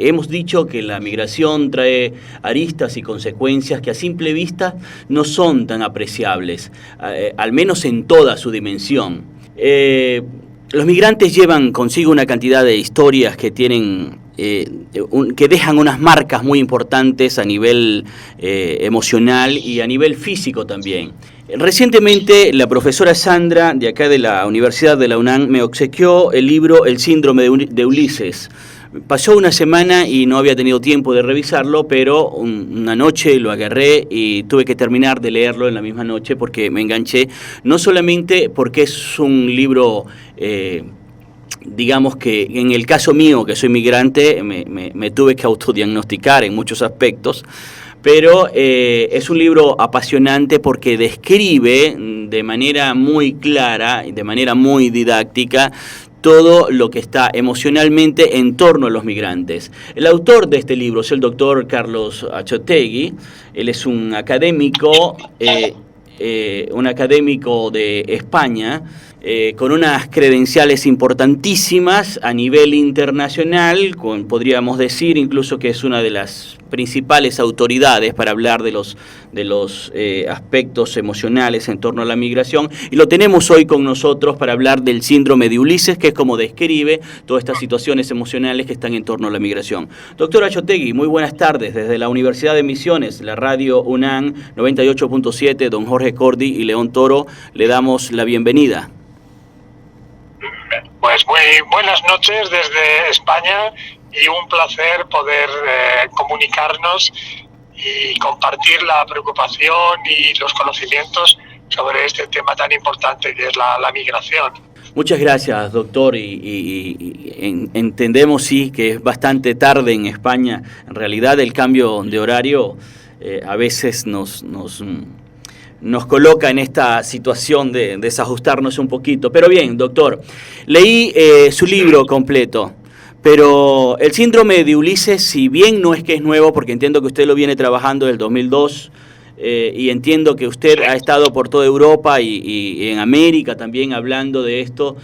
hemos dicho que la migración trae aristas y consecuencias que a simple vista no son tan apreciables, al menos en toda su dimensión. Los migrantes llevan consigo una cantidad de historias que tienen que dejan unas marcas muy importantes a nivel emocional y a nivel físico también. Recientemente la profesora Sandra, de acá de la Universidad de la UNAM, me obsequió el libro El síndrome de Ulises. Pasó una semana y no había tenido tiempo de revisarlo, pero una noche lo agarré y tuve que terminar de leerlo en la misma noche porque me enganché, no solamente porque es un libro, digamos que en el caso mío, que soy migrante, me tuve que autodiagnosticar en muchos aspectos, pero es un libro apasionante porque describe de manera muy clara y de manera muy didáctica todo lo que está emocionalmente en torno a los migrantes. El autor de este libro es el doctor Carlos Achotegui. Él es un académico de España, con unas credenciales importantísimas a nivel internacional, podríamos decir incluso que es una de las principales autoridades para hablar de los aspectos emocionales en torno a la migración, y lo tenemos hoy con nosotros para hablar del síndrome de Ulises, que es como describe todas estas situaciones emocionales que están en torno a la migración. Doctor Achotegui, muy buenas tardes. Desde la Universidad de Misiones, la radio UNAM 98.7, don Jorge Cordi y León Toro, le damos la bienvenida. Pues muy buenas noches desde España y un placer poder comunicarnos y compartir la preocupación y los conocimientos sobre este tema tan importante que es la migración. Muchas gracias, doctor, y entendemos sí que es bastante tarde en España. En realidad el cambio de horario a veces nos coloca en esta situación de desajustarnos un poquito. Pero bien, doctor, leí su libro completo, pero el síndrome de Ulises, si bien no es que es nuevo, porque entiendo que usted lo viene trabajando desde el 2002, y entiendo que usted ha estado por toda Europa y en América también hablando de esto,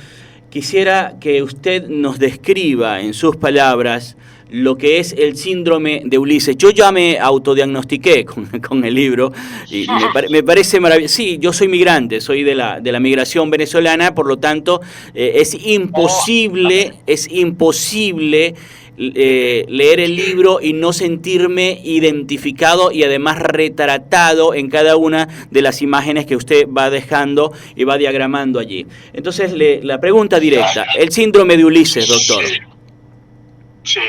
quisiera que usted nos describa en sus palabras lo que es el síndrome de Ulises. Yo ya me autodiagnostiqué con el libro y me parece maravilloso. Sí, yo soy migrante, soy de la migración venezolana, por lo tanto es imposible leer el libro y no sentirme identificado y además retratado en cada una de las imágenes que usted va dejando y va diagramando allí. Entonces, la pregunta directa, el síndrome de Ulises, doctor. Sí.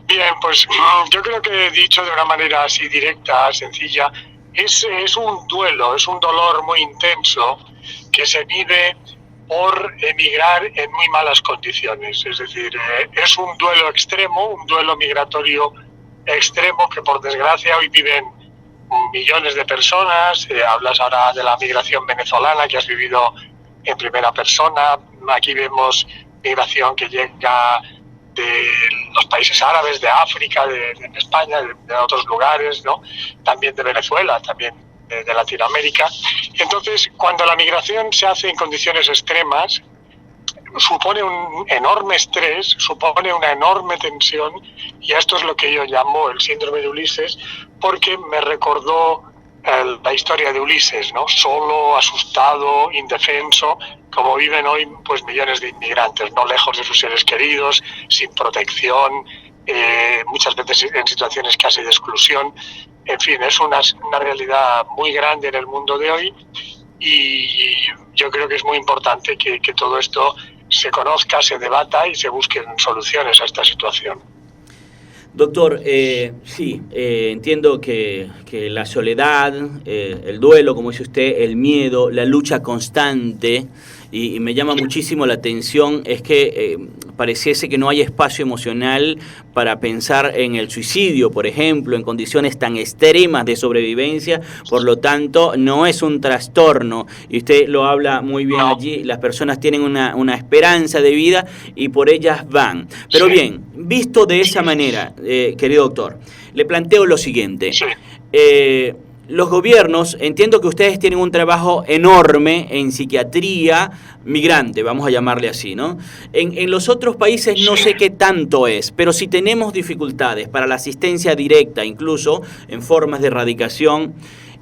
Bien, pues yo creo que dicho de una manera así directa, sencilla, es un duelo, es un dolor muy intenso que se vive por emigrar en muy malas condiciones. Es decir, es un duelo extremo, un duelo migratorio extremo que por desgracia hoy viven millones de personas. Hablas ahora de la migración venezolana que has vivido en primera persona. Aquí vemos migración que llega de los países árabes, de África, de España, de otros lugares, ¿no? También de Venezuela, también de Latinoamérica. Entonces, cuando la migración se hace en condiciones extremas, supone un enorme estrés, supone una enorme tensión, y esto es lo que yo llamo el síndrome de Ulises, porque me recordó la historia de Ulises, ¿no? Solo, asustado, indefenso, como viven hoy pues millones de inmigrantes, no lejos de sus seres queridos, sin protección, muchas veces en situaciones casi de exclusión. En fin, es una realidad muy grande en el mundo de hoy, y yo creo que es muy importante que todo esto se conozca, se debata y se busquen soluciones a esta situación. Doctor, sí, entiendo que la soledad, el duelo, como dice usted, el miedo, la lucha constante, y me llama muchísimo la atención, es que pareciese que no hay espacio emocional para pensar en el suicidio, por ejemplo, en condiciones tan extremas de sobrevivencia. Por lo tanto, no es un trastorno, y usted lo habla muy bien allí. Las personas tienen una esperanza de vida y por ellas van. Pero bien, visto de esa manera, querido doctor, le planteo lo siguiente. los gobiernos, entiendo que ustedes tienen un trabajo enorme en psiquiatría migrante, vamos a llamarle así, ¿no? En los otros países no sé qué tanto es, pero si tenemos dificultades para la asistencia directa, incluso en formas de erradicación,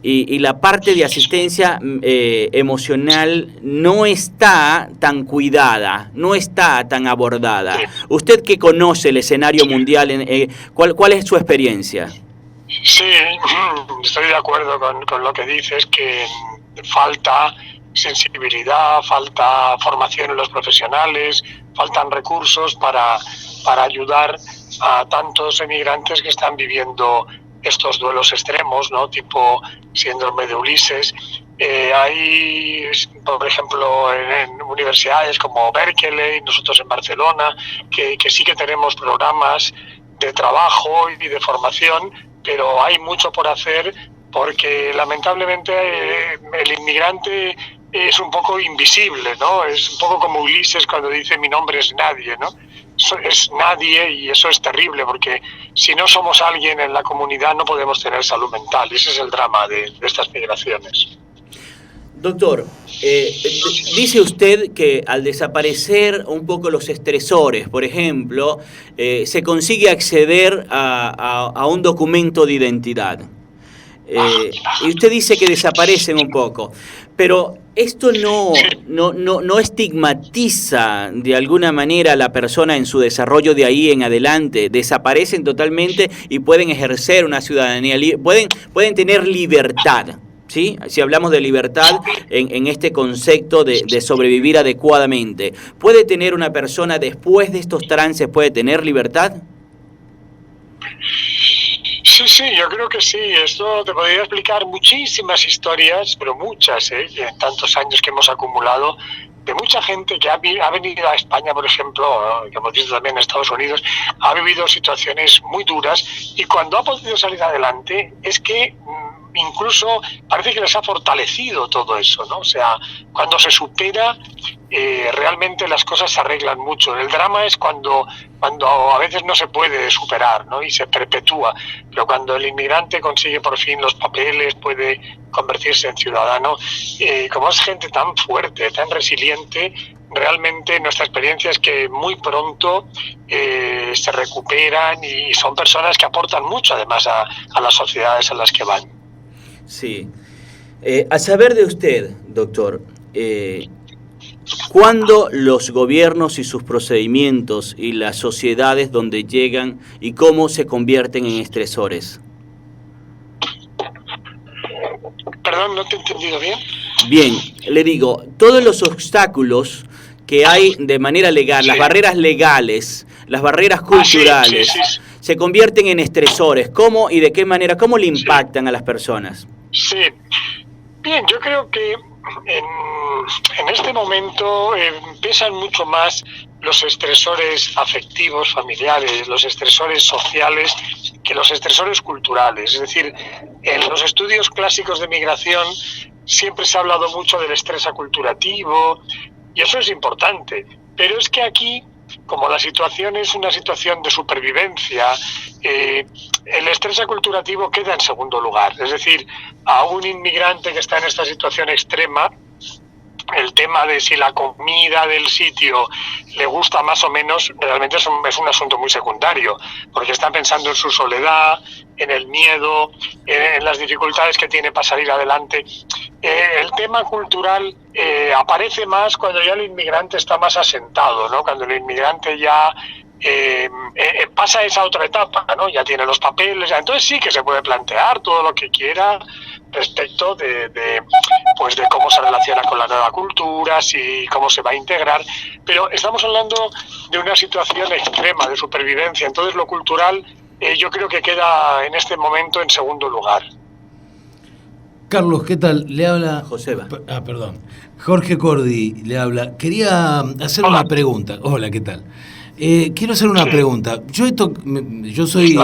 y la parte de asistencia emocional no está tan cuidada, no está tan abordada. Usted que conoce el escenario mundial, ¿cuál es su experiencia? Sí, estoy de acuerdo con lo que dices, que falta sensibilidad, falta formación en los profesionales, faltan recursos para ayudar a tantos emigrantes que están viviendo estos duelos extremos, ¿no? Tipo síndrome de Ulises. Hay, por ejemplo, en universidades como Berkeley, nosotros en Barcelona, que sí que tenemos programas de trabajo y de formación, pero hay mucho por hacer porque lamentablemente el inmigrante es un poco invisible, ¿no? Es un poco como Ulises cuando dice mi nombre es nadie, ¿no? Es nadie y eso es terrible porque si no somos alguien en la comunidad no podemos tener salud mental. Ese es el drama de estas migraciones. Doctor, dice usted que al desaparecer un poco los estresores, por ejemplo, se consigue acceder a un documento de identidad. Y usted dice que desaparecen un poco, pero esto no estigmatiza de alguna manera a la persona en su desarrollo de ahí en adelante. Desaparecen totalmente y pueden ejercer una ciudadanía, pueden tener libertad. ¿Sí? Si hablamos de libertad en este concepto de sobrevivir adecuadamente, ¿puede tener una persona después de estos trances, puede tener libertad? Sí, yo creo que sí. Esto te podría explicar muchísimas historias, pero muchas, en tantos años que hemos acumulado, de mucha gente que ha venido a España, por ejemplo, que hemos visto también en Estados Unidos, ha vivido situaciones muy duras y cuando ha podido salir adelante es que incluso parece que les ha fortalecido todo eso, ¿no? O sea, cuando se supera, realmente las cosas se arreglan mucho. El drama es cuando a veces no se puede superar, ¿no? Y se perpetúa. Pero cuando el inmigrante consigue por fin los papeles, puede convertirse en ciudadano, como es gente tan fuerte, tan resiliente, realmente nuestra experiencia es que muy pronto se recuperan y son personas que aportan mucho además a las sociedades a las que van. Sí. A saber de usted, doctor, ¿cuándo los gobiernos y sus procedimientos y las sociedades donde llegan y cómo se convierten en estresores? Perdón, no te he entendido bien. Bien, le digo, todos los obstáculos que hay de manera legal, sí, las barreras legales, las barreras culturales, sí. Se convierten en estresores. ¿Cómo y de qué manera? ¿Cómo le impactan a las personas? Sí, bien, yo creo que en este momento pesan mucho más los estresores afectivos, familiares, los estresores sociales, que los estresores culturales. Es decir, en los estudios clásicos de migración siempre se ha hablado mucho del estrés aculturativo, y eso es importante, pero es que aquí, como la situación es una situación de supervivencia, el estrés aculturativo queda en segundo lugar. Es decir, a un inmigrante que está en esta situación extrema, el tema de si la comida del sitio le gusta más o menos, realmente es un asunto muy secundario, porque está pensando en su soledad, en el miedo, en las dificultades que tiene para salir adelante. El tema cultural aparece más cuando ya el inmigrante está más asentado, ¿no? Cuando el inmigrante ya pasa esa otra etapa, ¿no? Ya tiene los papeles, ya, entonces sí que se puede plantear todo lo que quiera respecto de cómo se relaciona con la nueva cultura, cómo se va a integrar, pero estamos hablando de una situación extrema de supervivencia, entonces lo cultural yo creo que queda en este momento en segundo lugar. Carlos, ¿qué tal? Le habla... Joseba. Perdón. Jorge Cordi le habla. Quería hacer una pregunta. Hola, ¿qué tal? Quiero hacer una pregunta. Yo soy...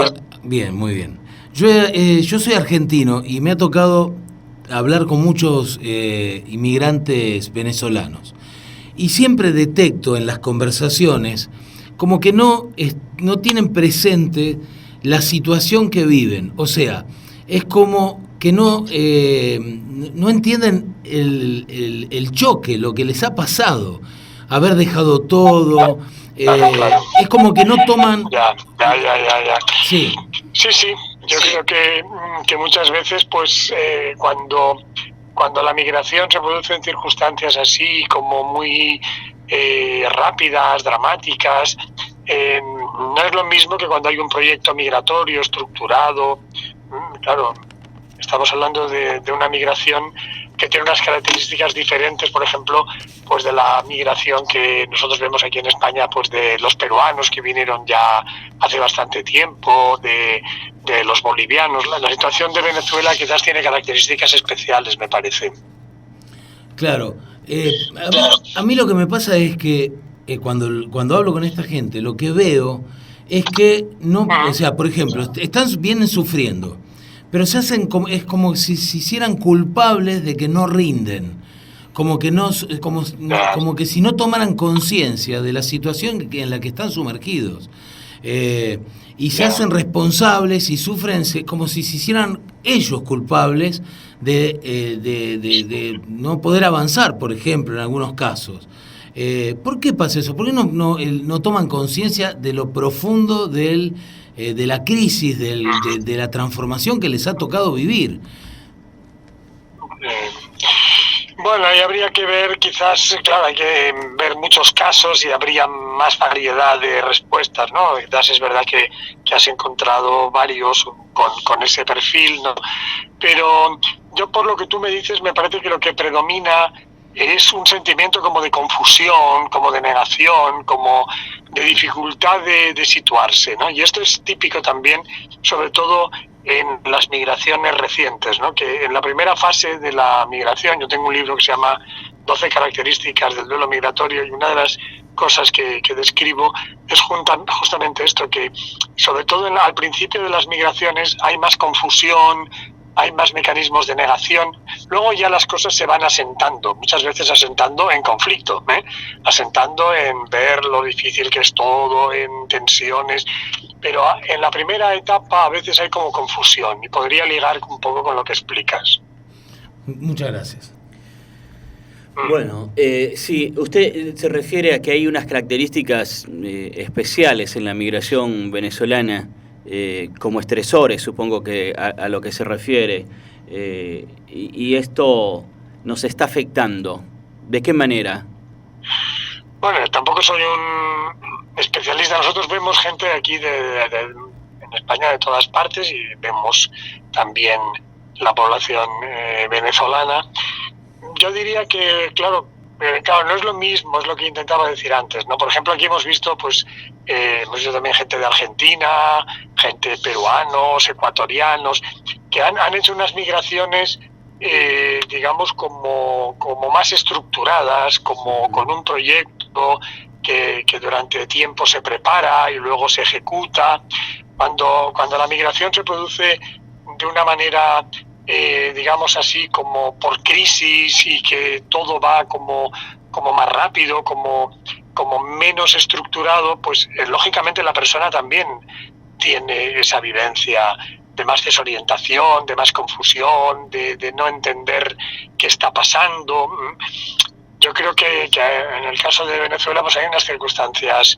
Bien, muy bien. Yo soy argentino y me ha tocado hablar con muchos inmigrantes venezolanos. Y siempre detecto en las conversaciones como que no tienen presente la situación que viven. O sea, es como que no entienden el choque, lo que les ha pasado, haber dejado todo. Claro. Es como que no toman... Ya. Sí. Sí. Yo creo que muchas veces, pues, cuando la migración se produce en circunstancias así como muy rápidas, dramáticas, no es lo mismo que cuando hay un proyecto migratorio estructurado. Claro, estamos hablando de una migración que tiene unas características diferentes, por ejemplo, pues de la migración que nosotros vemos aquí en España, pues de los peruanos que vinieron ya hace bastante tiempo, de los bolivianos. La situación de Venezuela quizás tiene características especiales, me parece. Claro. A mí lo que me pasa es que cuando hablo con esta gente, lo que veo es que no, o sea, por ejemplo, vienen sufriendo, pero se hacen es como si se hicieran culpables de que no rinden, como que como que si no tomaran conciencia de la situación en la que están sumergidos. Y se hacen responsables y sufren como si se hicieran ellos culpables de no poder avanzar, por ejemplo, en algunos casos. ¿Por qué pasa eso? ¿Por qué no toman conciencia de lo profundo de la crisis, de la transformación que les ha tocado vivir? Bueno, ahí habría que ver, quizás, claro, hay que ver muchos casos y habría más variedad de respuestas, ¿no? Quizás es verdad que has encontrado varios con ese perfil, ¿no? Pero yo, por lo que tú me dices, me parece que lo que predomina es un sentimiento como de confusión, como de negación, como de dificultad de situarse, ¿no? Y esto es típico también, sobre todo en las migraciones recientes, ¿no? Que en la primera fase de la migración, yo tengo un libro que se llama 12 características del duelo migratorio, y una de las cosas que describo es justamente esto, que sobre todo al principio de las migraciones hay más confusión, hay más mecanismos de negación. Luego ya las cosas se van asentando, muchas veces asentando en conflicto, asentando en ver lo difícil que es todo, en tensiones. Pero en la primera etapa a veces hay como confusión y podría ligar un poco con lo que explicas. Muchas gracias. Bueno, sí, usted se refiere a que hay unas características especiales en la migración venezolana, como estresores, supongo que a lo que se refiere, y esto nos está afectando. ¿De qué manera? Bueno, tampoco soy un especialista. Nosotros vemos gente aquí en España de todas partes y vemos también la población venezolana. Yo diría que, claro, no es lo mismo, es lo que intentaba decir antes, ¿no? Por ejemplo, aquí hemos visto, hemos visto también gente de Argentina, gente peruanos, ecuatorianos, que han hecho unas migraciones, digamos, como más estructuradas, como con un proyecto que durante tiempo se prepara y luego se ejecuta. Cuando la migración se produce de una manera, digamos así, como por crisis, y que todo va como más rápido, como menos estructurado, pues lógicamente la persona también tiene esa vivencia de más desorientación, de más confusión, de no entender qué está pasando. Yo creo que en el caso de Venezuela pues hay unas circunstancias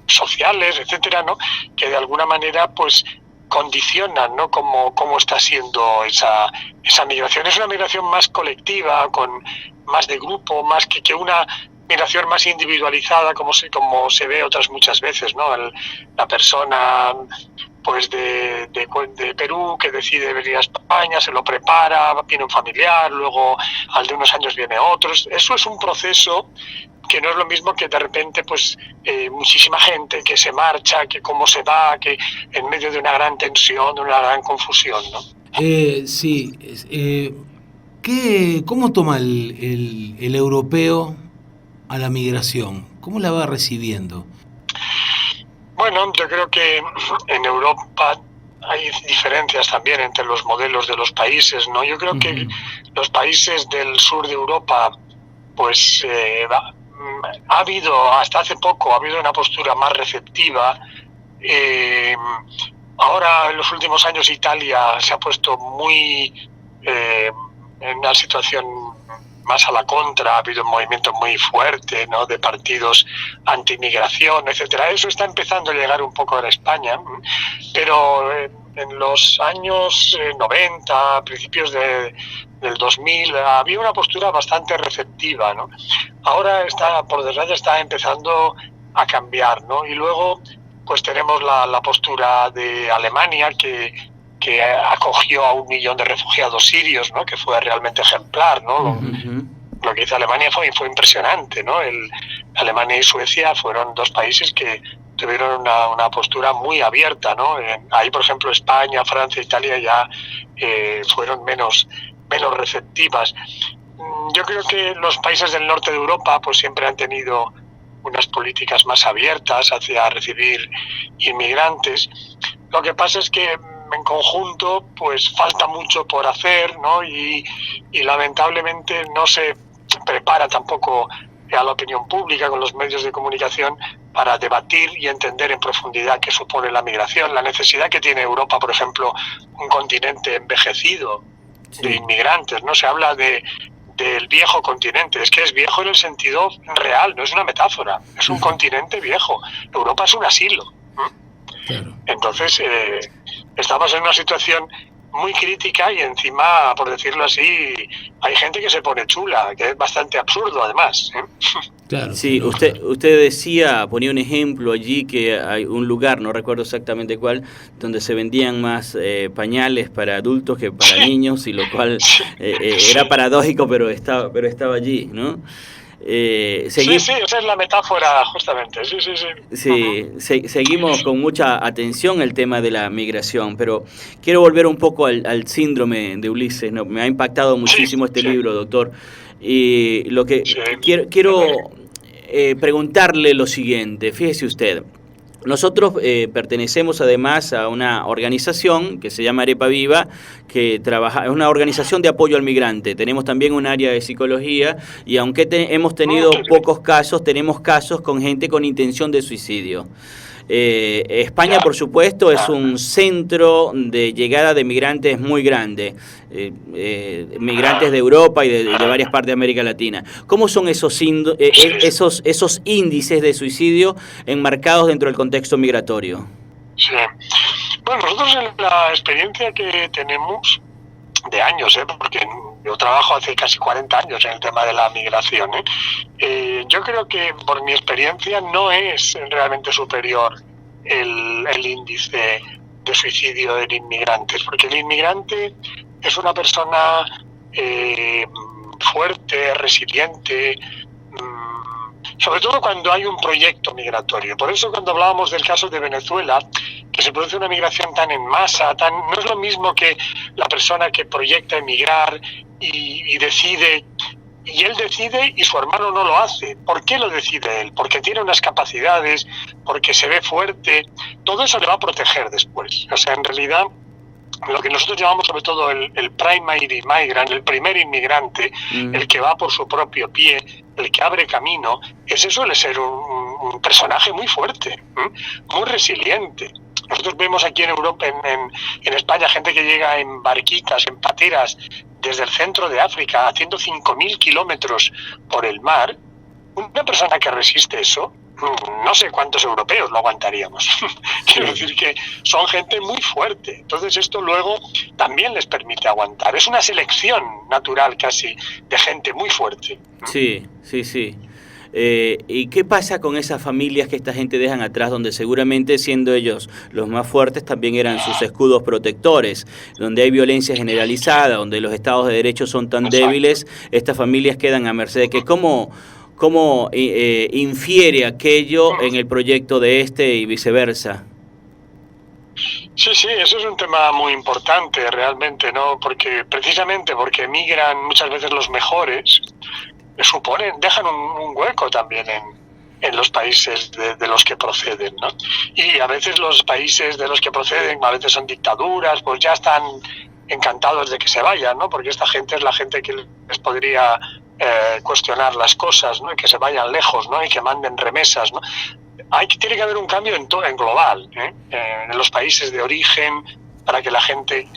sociales, etcétera, ¿no?, que de alguna manera pues condicionan, ¿no?, cómo está siendo esa migración. Es una migración más colectiva, con más de grupo, más que una migración más individualizada, como se ve otras muchas veces, ¿no? La persona pues de Perú que decide venir a España, se lo prepara, viene un familiar, luego al de unos años viene otro. Eso es un proceso que no es lo mismo que de repente pues muchísima gente que se marcha, que cómo se va, que en medio de una gran tensión, de una gran confusión, ¿no? Sí. ¿Cómo toma el europeo a la migración? ¿Cómo la va recibiendo? Bueno, yo creo que en Europa hay diferencias también entre los modelos de los países, ¿no? Yo creo que los países del sur de Europa, pues hasta hace poco ha habido una postura más receptiva, Ahora, en los últimos años, Italia se ha puesto muy en una situación más a la contra. Ha habido un movimiento muy fuerte, ¿no?, de partidos anti-inmigración, etcétera. Eso está empezando a llegar un poco a España, pero en los años 90, principios del 2000, había una postura bastante receptiva, ¿no? Ahora por desgracia, está empezando a cambiar, ¿no? Y luego pues tenemos la postura de Alemania, que acogió a 1 millón de refugiados sirios, ¿no?, que fue realmente ejemplar, ¿no? Lo que hizo Alemania fue impresionante, ¿no? Alemania y Suecia fueron 2 países que tuvieron una postura muy abierta, ¿no? Ahí, por ejemplo, España, Francia, Italia ya fueron menos receptivas. Yo creo que los países del norte de Europa pues siempre han tenido unas políticas más abiertas hacia recibir inmigrantes. Lo que pasa es que en conjunto pues falta mucho por hacer, ¿no? Y lamentablemente no se prepara tampoco a la opinión pública con los medios de comunicación para debatir y entender en profundidad qué supone la migración, la necesidad que tiene Europa, por ejemplo, un continente envejecido de inmigrantes, ¿no? Se habla del viejo continente. Es que es viejo en el sentido real, no es una metáfora, es un continente viejo. Europa es un asilo. Claro. Entonces estamos en una situación muy crítica y encima, por decirlo así, hay gente que se pone chula, que es bastante absurdo además. Claro, sí, usted decía, ponía un ejemplo allí, que hay un lugar, no recuerdo exactamente cuál, donde se vendían más pañales para adultos que para niños, y lo cual era paradójico, pero estaba allí, ¿no? Sí, esa es la metáfora, justamente. Sí, seguimos con mucha atención el tema de la migración, pero quiero volver un poco al síndrome de Ulises, ¿no? Me ha impactado muchísimo este libro, doctor. Y lo que quiero preguntarle lo siguiente, fíjese usted. Nosotros pertenecemos además a una organización que se llama Arepa Viva, que trabaja, es una organización de apoyo al migrante. Tenemos también un área de psicología, y aunque hemos tenido pocos casos, tenemos casos con gente con intención de suicidio. España, por supuesto, es un centro de llegada de migrantes muy grande, migrantes de Europa y de varias partes de América Latina. ¿Cómo son esos índices de suicidio enmarcados dentro del contexto migratorio? Sí. Bueno, nosotros en la experiencia que tenemos de años, porque yo trabajo hace casi 40 años en el tema de la migración, yo creo que por mi experiencia no es realmente superior el índice de suicidio en inmigrantes, porque el inmigrante es una persona fuerte, resiliente, sobre todo cuando hay un proyecto migratorio. Por eso, cuando hablábamos del caso de Venezuela, que se produce una migración tan en masa, no es lo mismo que la persona que proyecta emigrar y decide, y él decide y su hermano no lo hace. ¿Por qué lo decide él? Porque tiene unas capacidades, porque se ve fuerte. Todo eso le va a proteger después. O sea, en realidad, lo que nosotros llamamos sobre todo el primary migrant, el primer inmigrante, el que va por su propio pie, el que abre camino, ese suele ser un personaje muy fuerte, muy resiliente. Nosotros vemos aquí en Europa, en España, gente que llega en barquitas, en pateras, desde el centro de África, haciendo 5.000 kilómetros por el mar. Una persona que resiste eso, no sé cuántos europeos lo aguantaríamos. Quiero decir que son gente muy fuerte. Entonces esto luego también les permite aguantar. Es una selección natural casi de gente muy fuerte. Sí. ¿Y qué pasa con esas familias que esta gente dejan atrás, donde seguramente, siendo ellos los más fuertes, también eran sus escudos protectores, donde hay violencia generalizada, donde los estados de derecho son tan débiles? Estas familias quedan a merced de que ¿Cómo infiere aquello en el proyecto de y viceversa? Sí, eso es un tema muy importante realmente, ¿no? Precisamente porque emigran muchas veces los mejores, dejan un hueco también en los países de los que proceden, ¿no? Y a veces los países de los que proceden, a veces son dictaduras, pues ya están encantados de que se vayan, ¿no? Porque esta gente es la gente que les podría cuestionar las cosas, ¿no? Y que se vayan lejos, ¿no? Y que manden remesas, ¿no? tiene que haber un cambio en global, en los países de origen, para que la gente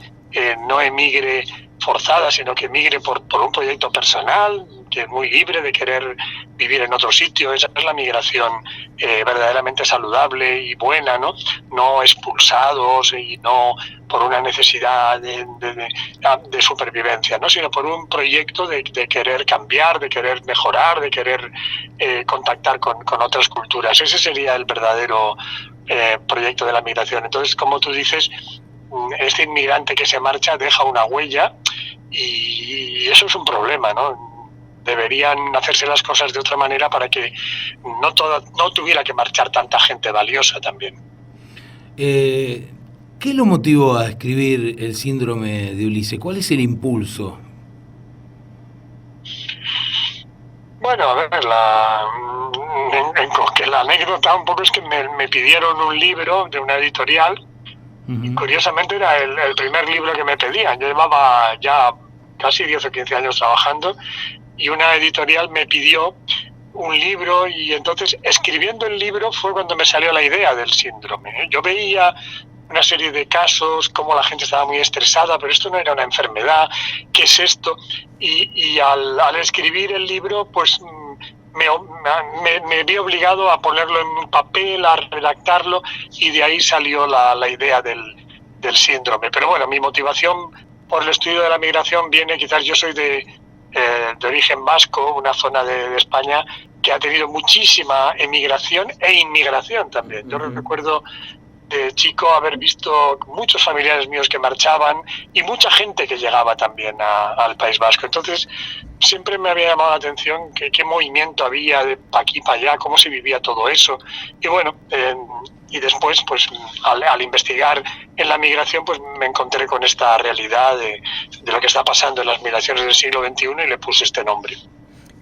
no emigre forzada, sino que emigre por un proyecto personal, que es muy libre de querer vivir en otro sitio. Esa es la migración verdaderamente saludable y buena, ¿no? No expulsados y no por una necesidad de supervivencia, ¿no? Sino por un proyecto de querer cambiar, de querer mejorar, de querer contactar con otras culturas. Ese sería el verdadero proyecto de la migración. Entonces, como tú dices, este inmigrante que se marcha deja una huella y eso es un problema, ¿no? Deberían hacerse las cosas de otra manera para que no tuviera que marchar tanta gente valiosa también. ¿Qué lo motivó a escribir El síndrome de Ulises? ¿Cuál es el impulso? Bueno, a ver, la anécdota un poco es que me pidieron un libro de una editorial. Uh-huh. Y curiosamente era el primer libro que me pedían. Yo llevaba ya casi 10 o 15 años trabajando y una editorial me pidió un libro, y entonces escribiendo el libro fue cuando me salió la idea del síndrome. Yo veía una serie de casos, cómo la gente estaba muy estresada, pero esto no era una enfermedad, ¿qué es esto? Y al escribir el libro, pues me vi obligado a ponerlo en un papel, a redactarlo, y de ahí salió la idea del síndrome. Pero bueno, mi motivación por el estudio de la migración viene, quizás yo soy de origen vasco, una zona de España que ha tenido muchísima emigración e inmigración también. Yo recuerdo de chico haber visto muchos familiares míos que marchaban y mucha gente que llegaba también al País Vasco. Entonces siempre me había llamado la atención qué movimiento había de pa' aquí para allá, cómo se vivía todo eso. Y bueno, y después pues al investigar en la migración pues me encontré con esta realidad de lo que está pasando en las migraciones del siglo XXI y le puse este nombre.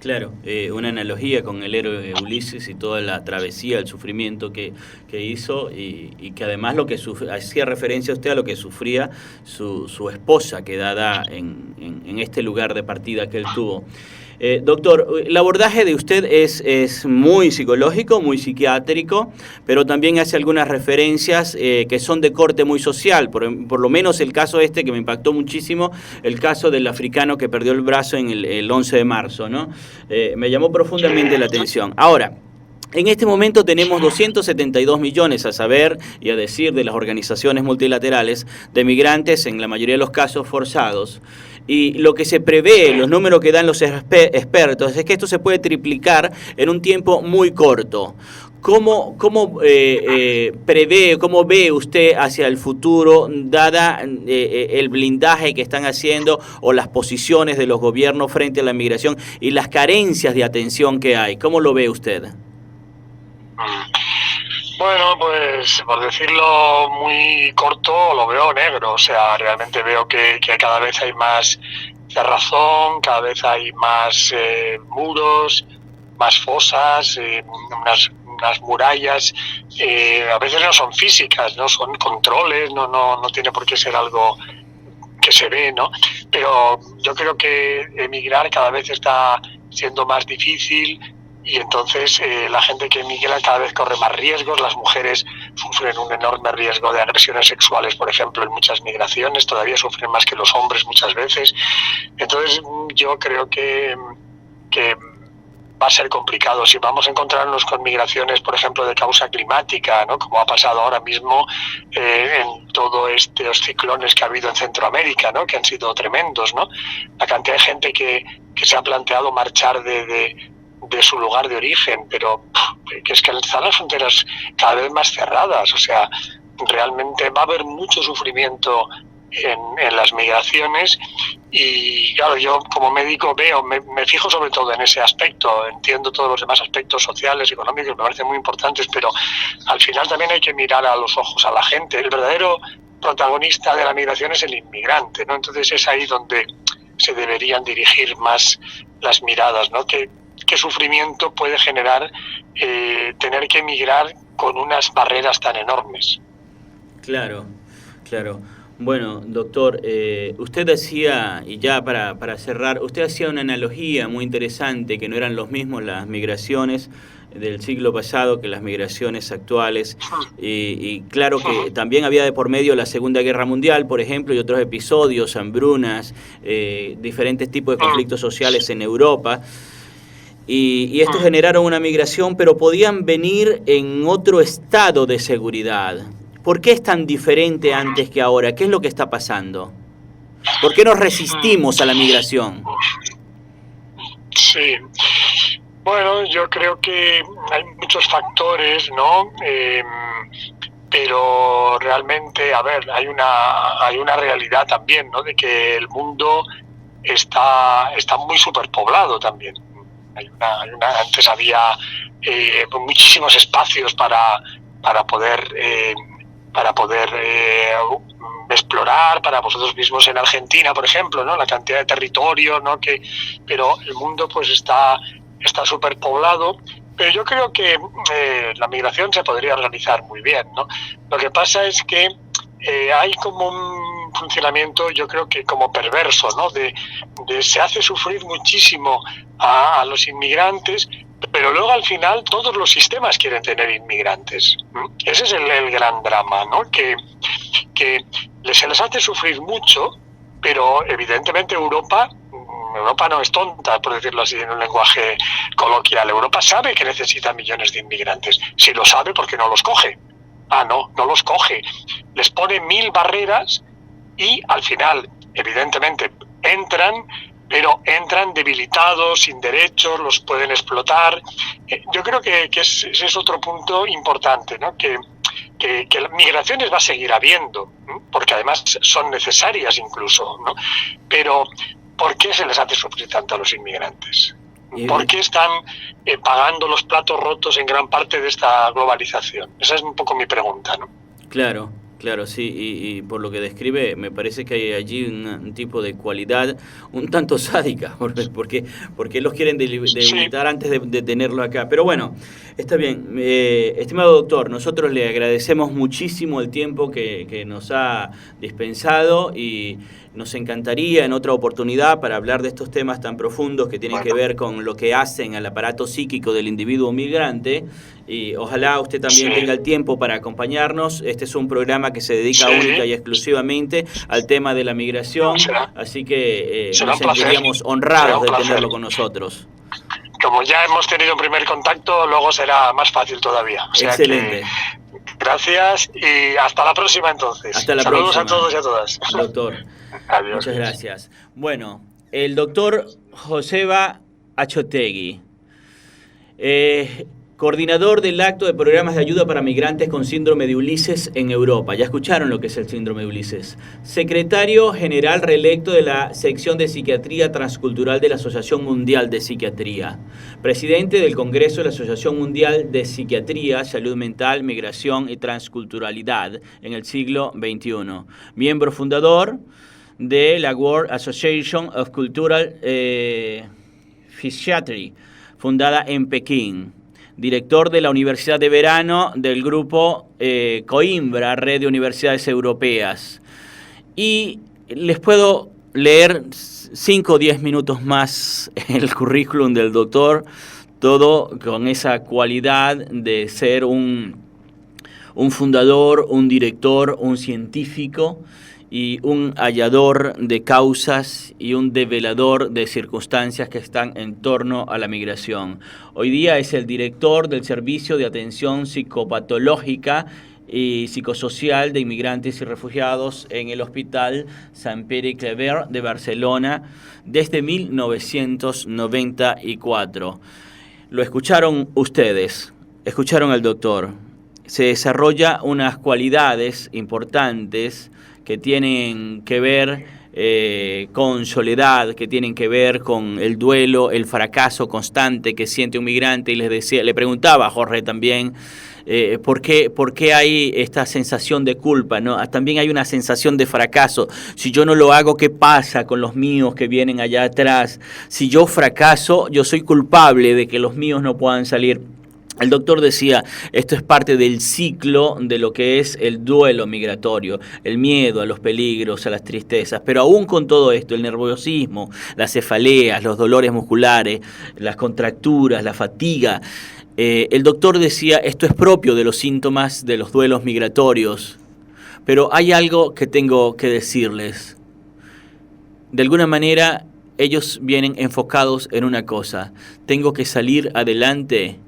Claro, una analogía con el héroe Ulises y toda la travesía, el sufrimiento que hizo y que además hacía referencia a usted a lo que sufría su esposa quedada en este lugar de partida que él tuvo. Doctor, el abordaje de usted es muy psicológico, muy psiquiátrico, pero también hace algunas referencias que son de corte muy social, por lo menos el caso que me impactó muchísimo, el caso del africano que perdió el brazo en el 11 de marzo, ¿no? Me llamó profundamente la atención. Ahora, en este momento tenemos 272 millones a saber y a decir de las organizaciones multilaterales de migrantes, en la mayoría de los casos forzados. Y lo que se prevé, los números que dan los expertos, es que esto se puede triplicar en un tiempo muy corto. ¿Cómo prevé, cómo ve usted hacia el futuro, dada el blindaje que están haciendo o las posiciones de los gobiernos frente a la migración y las carencias de atención que hay? ¿Cómo lo ve usted? Bueno, pues por decirlo muy corto, lo veo negro. O sea, realmente veo que cada vez hay más cerrazón, cada vez hay más muros, más fosas, unas murallas. A veces no son físicas, no son controles, no tiene por qué ser algo que se ve, ¿no? Pero yo creo que emigrar cada vez está siendo más difícil. Y entonces la gente que emigra cada vez corre más riesgos. Las mujeres sufren un enorme riesgo de agresiones sexuales, por ejemplo, en muchas migraciones. Todavía sufren más que los hombres muchas veces. Entonces yo creo que va a ser complicado. Si vamos a encontrarnos con migraciones, por ejemplo, de causa climática, ¿no? Como ha pasado ahora mismo en todos estos ciclones que ha habido en Centroamérica, ¿no? Que han sido tremendos, ¿no? La cantidad de gente que se ha planteado marchar de su lugar de origen, pero que es que están las fronteras cada vez más cerradas. O sea, realmente va a haber mucho sufrimiento en las migraciones y claro, yo como médico me fijo sobre todo en ese aspecto. Entiendo todos los demás aspectos sociales, económicos, me parecen muy importantes, pero al final también hay que mirar a los ojos a la gente. El verdadero protagonista de la migración es el inmigrante, ¿no? Entonces es ahí donde se deberían dirigir más las miradas, ¿no? ¿Qué sufrimiento puede generar tener que emigrar con unas barreras tan enormes? Claro, claro. Bueno, doctor, usted hacía, y ya para cerrar, usted hacía una analogía muy interesante, que no eran los mismos las migraciones del siglo pasado que las migraciones actuales, y claro que también había de por medio la Segunda Guerra Mundial, por ejemplo, y otros episodios, hambrunas, diferentes tipos de conflictos sociales en Europa, y estos generaron una migración, pero podían venir en otro estado de seguridad. ¿Por qué es tan diferente antes que ahora? ¿Qué es lo que está pasando? ¿Por qué nos resistimos a la migración? Sí. Bueno, yo creo que hay muchos factores, ¿no? Pero realmente, a ver, hay una realidad también, ¿no? De que el mundo está muy superpoblado también. Antes había muchísimos espacios para poder explorar para vosotros mismos en Argentina, por ejemplo, ¿no? La cantidad de territorio, ¿no? Pero el mundo pues está superpoblado. Pero yo creo que la migración se podría organizar muy bien, ¿no? Lo que pasa es que hay como un funcionamiento, yo creo que como perverso, ¿no? Se hace sufrir muchísimo a los inmigrantes, pero luego al final todos los sistemas quieren tener inmigrantes. Ese es el gran drama, ¿no? Que se les hace sufrir mucho, pero evidentemente Europa no es tonta, por decirlo así en un lenguaje coloquial. Europa sabe que necesita millones de inmigrantes. Si lo sabe, ¿por qué no los coge? No los coge. Les pone 1000 barreras y al final, evidentemente, pero entran debilitados, sin derechos, los pueden explotar. Yo creo que ese es otro punto importante, ¿no? Que las migraciones va a seguir habiendo, ¿no? Porque además son necesarias incluso, ¿no? Pero ¿por qué se les hace sufrir tanto a los inmigrantes? ¿Por qué están pagando los platos rotos en gran parte de esta globalización? Esa es un poco mi pregunta, ¿no? Claro, sí, y por lo que describe, me parece que hay allí un tipo de cualidad un tanto sádica, porque los quieren delimitar antes de tenerlo acá. Pero bueno, está bien. Estimado doctor, nosotros le agradecemos muchísimo el tiempo que nos ha dispensado y nos encantaría en otra oportunidad para hablar de estos temas tan profundos que tienen que ver con lo que hacen al aparato psíquico del individuo migrante, y ojalá usted también tenga el tiempo para acompañarnos. Este es un programa que se dedica única y exclusivamente al tema de la migración, así que nos sentiríamos honrados de tenerlo con nosotros. Como ya hemos tenido un primer contacto, luego será más fácil todavía. O sea, excelente. Gracias y hasta la próxima entonces. Hasta la Saludos próxima. a todos y a todas. Doctor. Adiós. Muchas gracias. Bueno, el doctor Joseba Achotegui, coordinador del acto de programas de ayuda para migrantes con síndrome de Ulises en Europa. Ya escucharon lo que es el síndrome de Ulises. Secretario general reelecto de la sección de psiquiatría transcultural de la Asociación Mundial de Psiquiatría. Presidente del Congreso de la Asociación Mundial de Psiquiatría, Salud Mental, Migración y Transculturalidad en el siglo XXI. Miembro fundador de la World Association of Cultural Psychiatry, fundada en Pekín. Director de la Universidad de Verano del grupo Coimbra, Red de Universidades Europeas. Y les puedo leer 5 o 10 minutos más el currículum del doctor, todo con esa cualidad de ser un fundador, un director, un científico y un hallador de causas y un develador de circunstancias que están en torno a la migración. Hoy día es el director del Servicio de Atención Psicopatológica y Psicosocial de Inmigrantes y Refugiados en el Hospital Sant Pere i Claver de Barcelona desde 1994. Lo escucharon ustedes, escucharon al doctor. Se desarrolla unas cualidades importantes que tienen que ver con soledad, que tienen que ver con el duelo, el fracaso constante que siente un migrante. Y le preguntaba a Jorge también, ¿por qué hay esta sensación de culpa, ¿no? También hay una sensación de fracaso. Si yo no lo hago, ¿qué pasa con los míos que vienen allá atrás? Si yo fracaso, yo soy culpable de que los míos no puedan salir El doctor decía, esto es parte del ciclo de lo que es el duelo migratorio, el miedo a los peligros, a las tristezas, pero aún con todo esto, el nerviosismo, las cefaleas, los dolores musculares, las contracturas, la fatiga, el doctor decía, esto es propio de los síntomas de los duelos migratorios, pero hay algo que tengo que decirles. De alguna manera, ellos vienen enfocados en una cosa, tengo que salir adelante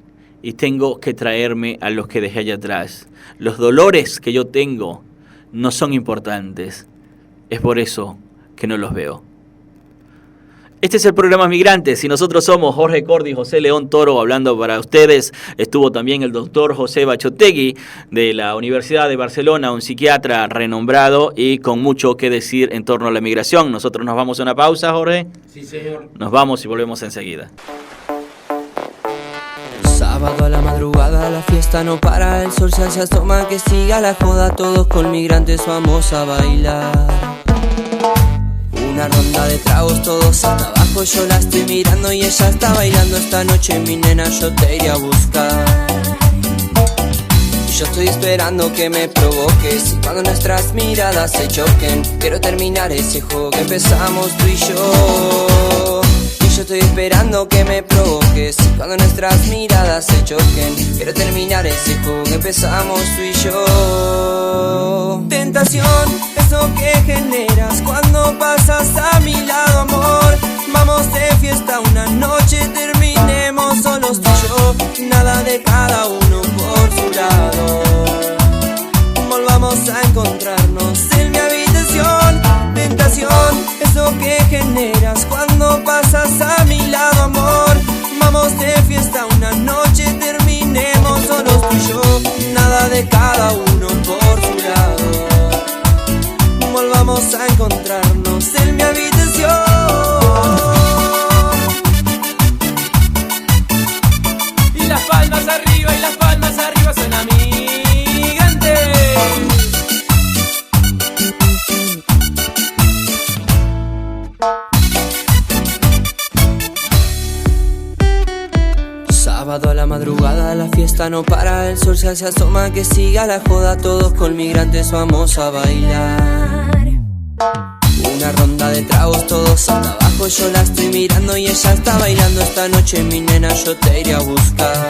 y tengo que traerme a los que dejé allá atrás. Los dolores que yo tengo no son importantes. Es por eso que no los veo. Este es el programa Migrantes y nosotros somos Jorge Cordy y José León Toro hablando para ustedes. Estuvo también el doctor José Bachotegui de la Universidad de Barcelona, un psiquiatra renombrado y con mucho que decir en torno a la migración. Nosotros nos vamos a una pausa, Jorge. Sí, señor. Nos vamos y volvemos enseguida. Sábado a la madrugada, la fiesta no para, el sol se asoma, que siga la joda, todos con migrantes vamos a bailar. Una ronda de tragos, todos hasta abajo, yo la estoy mirando y ella está bailando. Esta noche mi nena yo te iré a buscar. Yo estoy esperando que me provoques y cuando nuestras miradas se choquen, quiero terminar ese juego que empezamos tú y yo. Yo estoy esperando que me provoques y cuando nuestras miradas se choquen, quiero terminar ese juego que empezamos tú y yo. Tentación, eso que generas cuando pasas a mi lado, amor. Vamos de fiesta una noche, terminemos solos tú y yo. Nada de cada uno por su lado. Volvamos a encontrarnos en mi habitación. Tentación, eso que generas cuando pasas a mi lado, amor. Vamos de fiesta una noche, terminemos solos tú y yo. Nada de cada uno por su lado. Volvamos a encontrarnos en mi habitación. Y las palmas arriba suena Migrantes. Sábado a la madrugada, la fiesta no para, el sol se asoma, que siga la joda, todos con migrantes vamos a bailar. Una ronda de tragos, todos hasta abajo, yo la estoy mirando y ella está bailando. Esta noche mi nena yo te iré a buscar.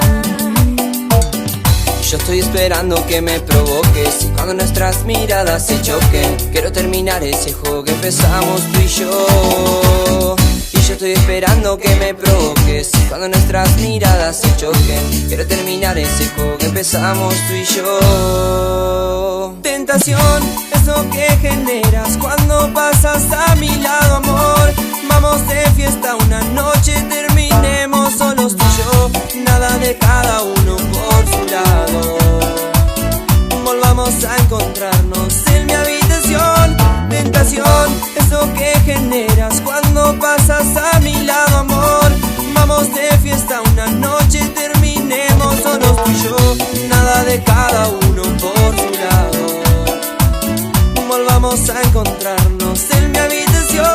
Yo estoy esperando que me provoques y cuando nuestras miradas se choquen, quiero terminar ese juego que empezamos tú y yo. Yo estoy esperando que me provoques y cuando nuestras miradas se choquen, quiero terminar ese juego que empezamos tú y yo. Tentación, eso que generas cuando pasas a mi lado, amor. Vamos de fiesta una noche, terminemos solos tú y yo. Nada de cada uno por su lado. Volvamos a encontrarnos en mi habitación. Tentación, eso que generas cuando pasas a mi lado, amor. Vamos de fiesta una noche, terminemos solos tú y yo. Nada de cada uno por su lado. Volvamos a encontrarnos en mi habitación.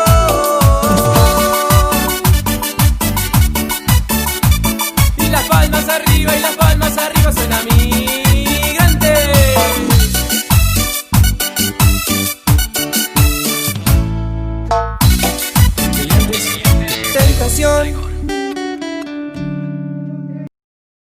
Y las palmas arriba suena Migrantes. Tentación.